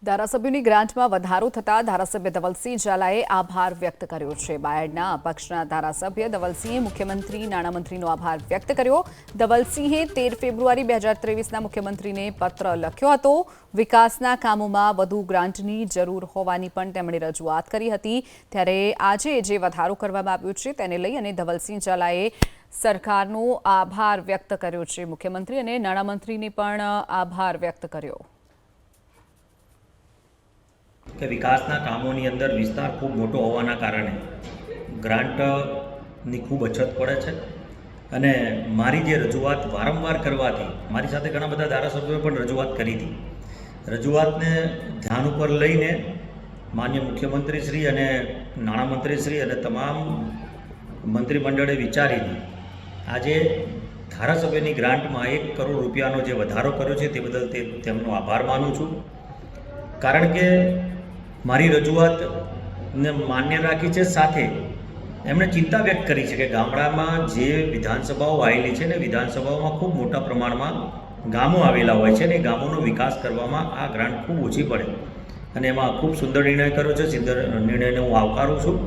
ધારાસભ્યોની ગ્રાન્ટમાં વધારો થતા ધારાસભ્ય ધવલસિંહ ઝાલાએ આભાર વ્યક્ત કર્યો છે। બાયડના અપક્ષના ધારાસભ્ય ધવલસિંહે મુખ્યમંત્રી નાણામંત્રીનો આભાર વ્યક્ત કર્યો। ધવલસિંહે 13 ફેબ્રુઆરી 2023ના મુખ્યમંત્રીને પત્ર લખ્યો હતો। વિકાસના કામોમાં વધુ ગ્રાન્ટની જરૂર હોવાની પણ તેમણે રજૂઆત કરી હતી। ત્યારે આજે જે વધારો કરવામાં આવ્યો છે તેને લઈ અને ધવલસિંહ ઝાલાએ સરકારનો આભાર વ્યક્ત કર્યો છે। મુખ્યમંત્રી અને નાણામંત્રીને પણ આભાર વ્યક્ત કર્યો। કે વિકાસના કામોની અંદર વિસ્તાર ખૂબ મોટો હોવાના કારણે ગ્રાન્ટની ખૂબ અછત પડે છે અને મારી જે રજૂઆત વારંવાર કરવાથી મારી સાથે ઘણા બધા ધારાસભ્યોએ પણ રજૂઆત કરી હતી। રજૂઆતને ધ્યાન ઉપર લઈને માનનીય મુખ્યમંત્રીશ્રી અને નાણામંત્રીશ્રી અને તમામ મંત્રીમંડળે વિચારીને આજે ધારાસભ્યની ગ્રાન્ટમાં 1 કરોડ રૂપિયાનો જે વધારો કર્યો છે તે બદલ તેમનો આભાર માનું છું। કારણ કે મારી રજૂઆતને માન્ય રાખી છે, સાથે એમણે ચિંતા વ્યક્ત કરી છે કે ગામડામાં જે વિધાનસભાઓ આવેલી છે ને વિધાનસભાઓમાં ખૂબ મોટા પ્રમાણમાં ગામો આવેલા હોય છે ને ગામોનો વિકાસ કરવામાં આ ગ્રાન્ટ ખૂબ ઓછી પડે અને એમાં ખૂબ સુંદર નિર્ણય કર્યો છે। સુંદર નિર્ણયને હું આવકારું છું।